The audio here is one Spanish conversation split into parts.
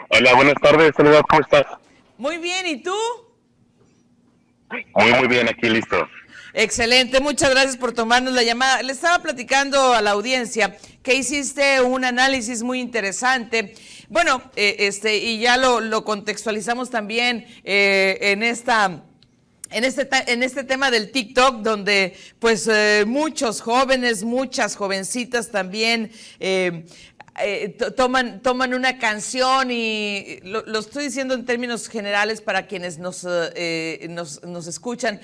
Hola, buenas tardes, Soledad, ¿cómo estás? Muy bien, ¿y tú? Muy bien, aquí listo. Excelente, muchas gracias por tomarnos la llamada. Le estaba platicando a la audiencia que hiciste un análisis muy interesante. Bueno, y ya lo contextualizamos también en este tema del TikTok, donde pues muchos jóvenes, muchas jovencitas también toman una canción y lo estoy diciendo en términos generales para quienes nos escuchan,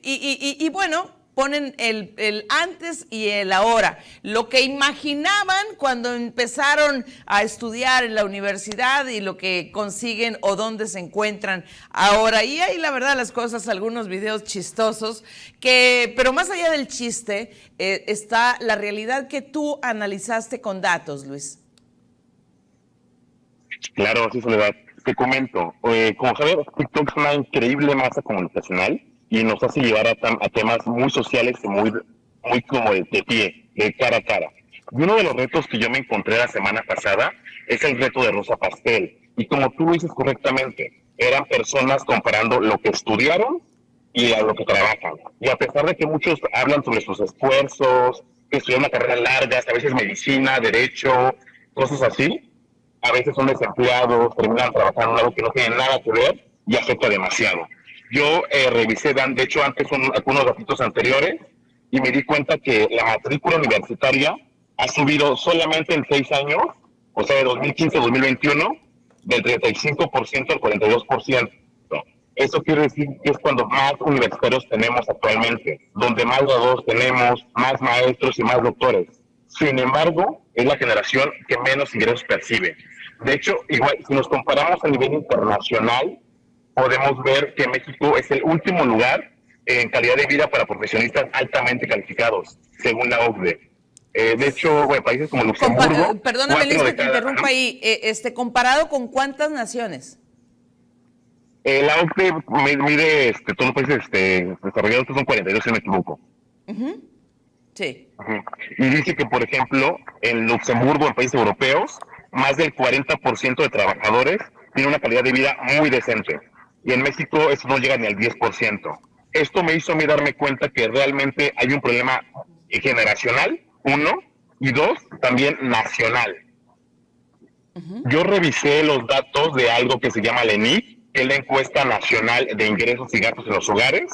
y bueno, ponen el antes y el ahora, lo que imaginaban cuando empezaron a estudiar en la universidad y lo que consiguen o dónde se encuentran ahora. Y ahí la verdad las cosas, algunos videos chistosos, pero más allá del chiste, está la realidad que tú analizaste con datos, Luis. Claro, sí, Soledad. Te comento, como sabes, TikTok es una increíble masa comunicacional y nos hace llevar a temas muy sociales y muy como de pie, de cara a cara. Y uno de los retos que yo me encontré la semana pasada es el reto de Rosa Pastel. Y como tú lo dices correctamente, eran personas comparando lo que estudiaron y a lo que trabajan. Y a pesar de que muchos hablan sobre sus esfuerzos, que estudian una carrera larga, a veces medicina, derecho, cosas así, a veces son desempleados, terminan trabajando en algo que no tiene nada que ver y afecta demasiado. Yo revisé, de hecho, antes algunos ratitos anteriores y me di cuenta que la matrícula universitaria ha subido solamente en 6 años, o sea, de 2015 a 2021, del 35% al 42%. Eso quiere decir que es cuando más universitarios tenemos actualmente, donde más graduados tenemos, más maestros y más doctores. Sin embargo, es la generación que menos ingresos percibe. De hecho, igual, si nos comparamos a nivel internacional, podemos ver que México es el último lugar en calidad de vida para profesionistas altamente calificados, según la OCDE. De hecho, bueno, países como Luxemburgo, Perdóname, Luis, 4 que de te cada... interrumpa ahí. ¿Comparado con cuántas naciones? La OCDE mide todos los países desarrollados, que son 42, si no me equivoco. Uh-huh. Sí. Uh-huh. Y dice que, por ejemplo, en Luxemburgo, en países europeos, más del 40% de trabajadores tiene una calidad de vida muy decente. Y en México eso no llega ni al 10%. Esto me hizo a mí darme cuenta que realmente hay un problema generacional, uno, y dos, también nacional. Uh-huh. Yo revisé los datos de algo que se llama la ENIC, que es la encuesta nacional de ingresos y gastos en los hogares,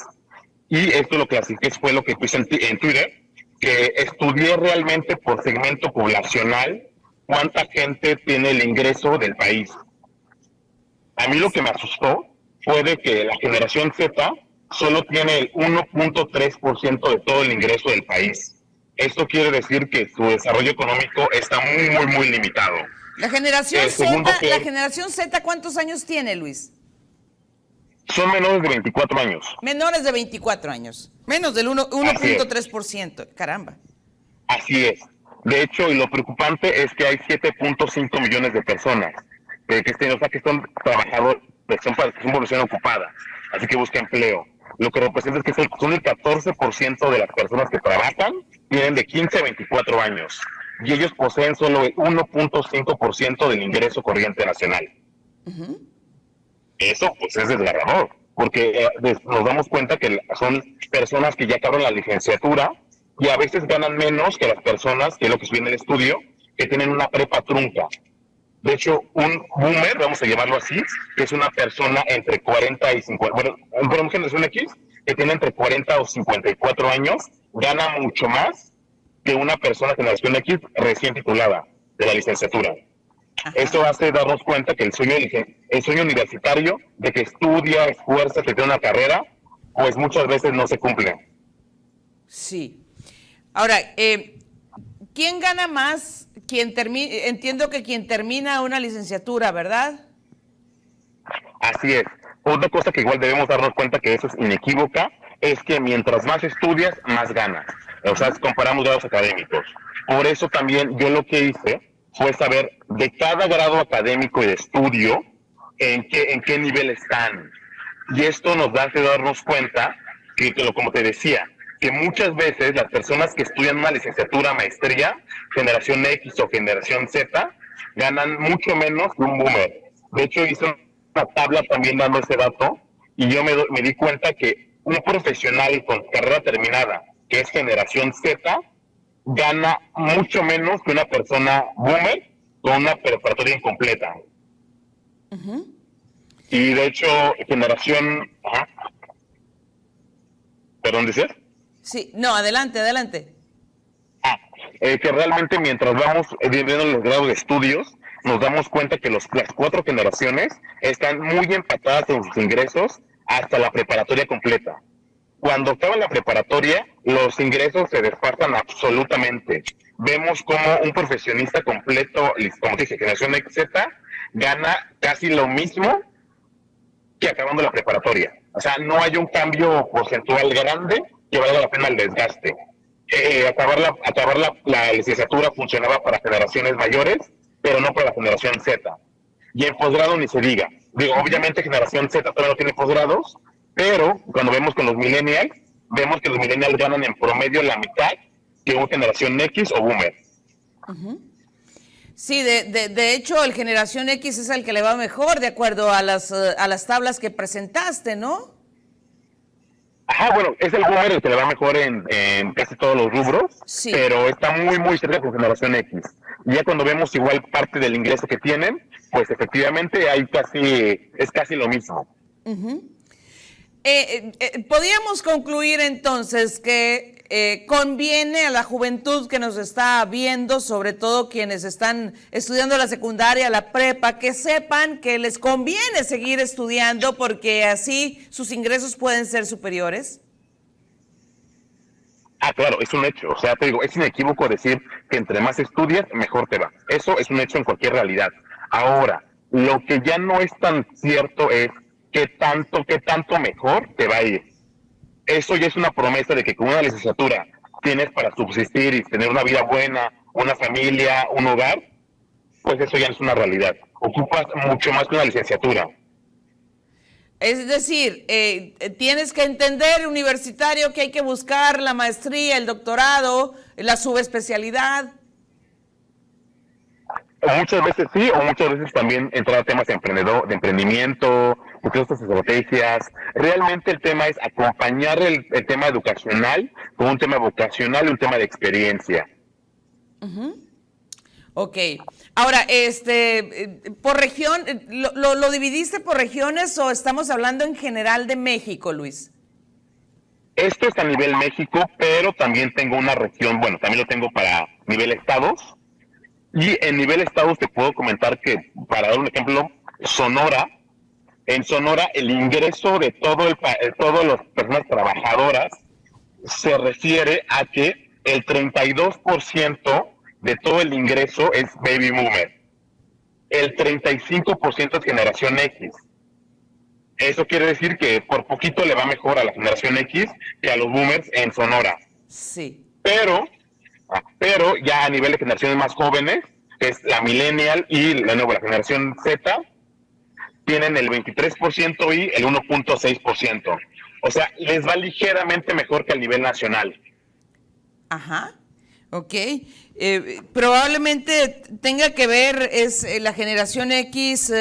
y esto lo clasifiqué, fue lo que puse en Twitter, que estudié realmente por segmento poblacional cuánta gente tiene el ingreso del país. A mí lo que me asustó fue de que la generación Z solo tiene el 1.3% de todo el ingreso del país. Esto quiere decir que su desarrollo económico está muy limitado. La generación Z, ¿cuántos años tiene, Luis? Son menores de 24 años. Menores de 24 años. Menos del 1.3%. Caramba. Así es. De hecho, y lo preocupante es que hay 7.5 millones de personas que son trabajadores, que son población ocupada, así que busca empleo. Lo que representa es que son el 14% de las personas que trabajan tienen de 15 a 24 años y ellos poseen solo el 1.5% del ingreso corriente nacional. Uh-huh. Eso pues es desgarrador, porque nos damos cuenta que son personas que ya acabaron la licenciatura y a veces ganan menos que las personas, que es lo que viene en el estudio, que tienen una prepa trunca. De hecho, un boomer, vamos a llamarlo así, que es una persona entre 40 y 50, bueno, una generación X, que tiene entre 40 o 54 años, gana mucho más que una persona generación X recién titulada de la licenciatura. Ajá. Esto hace darnos cuenta que el sueño universitario de que estudia, esfuerza, que tiene una carrera, pues muchas veces no se cumple. Sí. Ahora, ¿quién gana más? Entiendo que quien termina una licenciatura, ¿verdad? Así es. Otra cosa que igual debemos darnos cuenta que eso es inequívoca, es que mientras más estudias, más ganas. O sea, comparamos grados académicos. Por eso también yo lo que hice fue saber de cada grado académico y de estudio en qué nivel están. Y esto nos hace darnos cuenta que como te decía, que muchas veces las personas que estudian una licenciatura, maestría, generación X o generación Z, ganan mucho menos que un boomer. De hecho, hice una tabla también dando ese dato y yo me di cuenta que un profesional con carrera terminada, que es generación Z, gana mucho menos que una persona boomer con una preparatoria incompleta. Uh-huh. Y de hecho, generación... Ajá. ¿Perdón, decías? Sí, no, adelante, adelante. Que realmente mientras vamos viendo los grados de estudios, nos damos cuenta que las 4 generaciones están muy empatadas en sus ingresos hasta la preparatoria completa. Cuando acaba la preparatoria, los ingresos se desfasan absolutamente. Vemos como un profesionista completo, como dije, generación Z, gana casi lo mismo que acabando la preparatoria. O sea, no hay un cambio porcentual grande que valga la pena el desgaste. Acabar la licenciatura funcionaba para generaciones mayores, pero no para la generación Z. Y en posgrado ni se diga. Digo, obviamente generación Z todavía no tiene posgrados, pero cuando vemos con los millennials, vemos que los millennials ganan en promedio la mitad que una generación X o boomer. Uh-huh. Sí, de hecho, el generación X es el que le va mejor, de acuerdo a las tablas que presentaste, ¿no? Ajá, bueno, es el boomer el que le va mejor en casi todos los rubros, sí, pero está muy, muy cerca con generación X. Y ya cuando vemos igual parte del ingreso que tienen, pues efectivamente es casi lo mismo. Uh-huh. Podríamos concluir entonces que conviene a la juventud que nos está viendo, sobre todo quienes están estudiando la secundaria, la prepa, que sepan que les conviene seguir estudiando porque así sus ingresos pueden ser superiores. Ah, claro, es un hecho. O sea, te digo, es inequívoco decir que entre más estudias, mejor te va. Eso es un hecho en cualquier realidad. Ahora, lo que ya no es tan cierto es qué tanto mejor te va a ir. Eso ya es una promesa de que con una licenciatura tienes para subsistir y tener una vida buena, una familia, un hogar, pues eso ya no es una realidad. Ocupas mucho más que una licenciatura. Es decir, tienes que entender, universitario, que hay que buscar la maestría, el doctorado, la subespecialidad. O muchas veces sí, o muchas veces también entrar a temas de emprendimiento, otras estrategias. Realmente el tema es acompañar el tema educacional con un tema vocacional y un tema de experiencia. Uh-huh. Ok. Ahora, por región, ¿lo dividiste por regiones o estamos hablando en general de México, Luis? Esto es a nivel México, pero también tengo una región, bueno, también lo tengo para nivel estados. Y en nivel estados te puedo comentar que, para dar un ejemplo, Sonora, en Sonora el ingreso de todas las personas trabajadoras se refiere a que el 32% de todo el ingreso es baby boomer. El 35% es generación X. Eso quiere decir que por poquito le va mejor a la generación X que a los boomers en Sonora. Sí. Pero ya a nivel de generaciones más jóvenes, que es la millennial y la generación Z, tienen el 23% y el 1.6%. O sea, les va ligeramente mejor que a nivel nacional. Ajá, ok. Probablemente tenga que ver la generación X,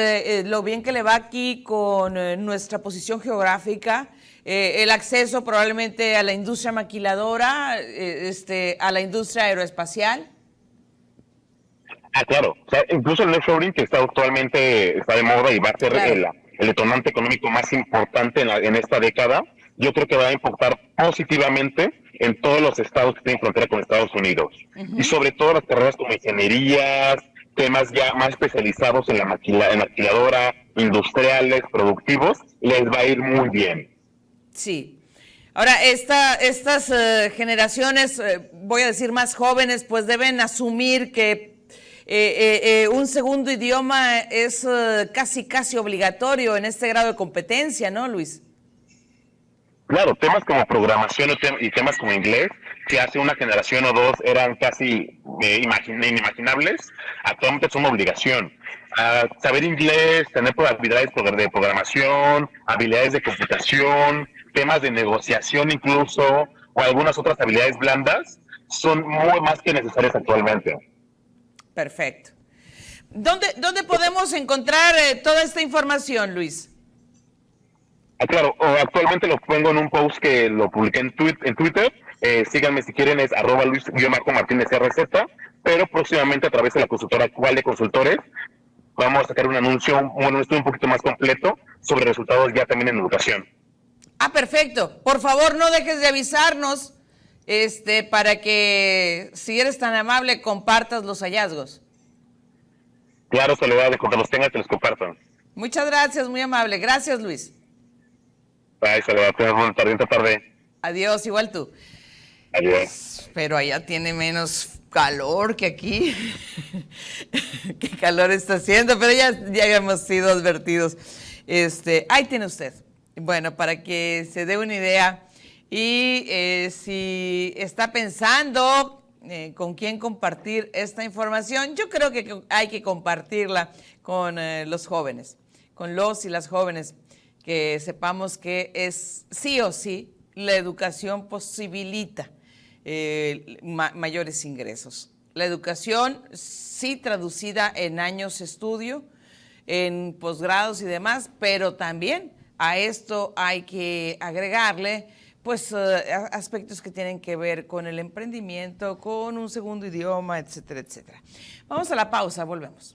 lo bien que le va aquí con nuestra posición geográfica, el acceso probablemente a la industria maquiladora, a la industria aeroespacial. Ah, claro. O sea, incluso el nearshoring, que actualmente está de moda y va a ser claro, el detonante económico más importante en esta década, yo creo que va a impactar positivamente en todos los estados que tienen frontera con Estados Unidos. Uh-huh. Y sobre todo las carreras como ingenierías, temas ya más especializados en la maquiladora, industriales, productivos, les va a ir muy bien. Sí. Ahora, estas generaciones, voy a decir más jóvenes, pues deben asumir que un segundo idioma es casi obligatorio en este grado de competencia, ¿no, Luis? Claro, temas como programación y temas como inglés, que hace una generación o dos eran casi inimaginables, actualmente son una obligación. Saber inglés, tener habilidades de programación, habilidades de computación, temas de negociación incluso, o algunas otras habilidades blandas, son muy más que necesarias actualmente. Perfecto. ¿Dónde podemos encontrar toda esta información, Luis? Claro, actualmente lo pongo en un post que lo publiqué en Twitter. Síganme si quieren, es @Luis_Martínez RZ, pero próximamente a través de la consultora Quale Consultores vamos a sacar un anuncio, un estudio un poquito más completo sobre resultados ya también en educación. Ah, perfecto. Por favor, no dejes de avisarnos, para que, si eres tan amable, compartas los hallazgos. Claro, Soledad, de cuando los tengas te los comparto. Muchas gracias, muy amable. Gracias, Luis. Bye, Soledad, tengas una tarde. Adiós, igual tú. Adiós. Pero allá tiene menos calor que aquí. Qué calor está haciendo, pero ya hemos sido advertidos. Ahí tiene usted. Bueno, para que se dé una idea y si está pensando con quién compartir esta información, yo creo que hay que compartirla con los jóvenes, con los y las jóvenes, que sepamos que es sí o sí la educación posibilita mayores ingresos. La educación sí traducida en años de estudio, en posgrados y demás, pero también a esto hay que agregarle pues aspectos que tienen que ver con el emprendimiento, con un segundo idioma, etcétera, etcétera. Vamos a la pausa, volvemos.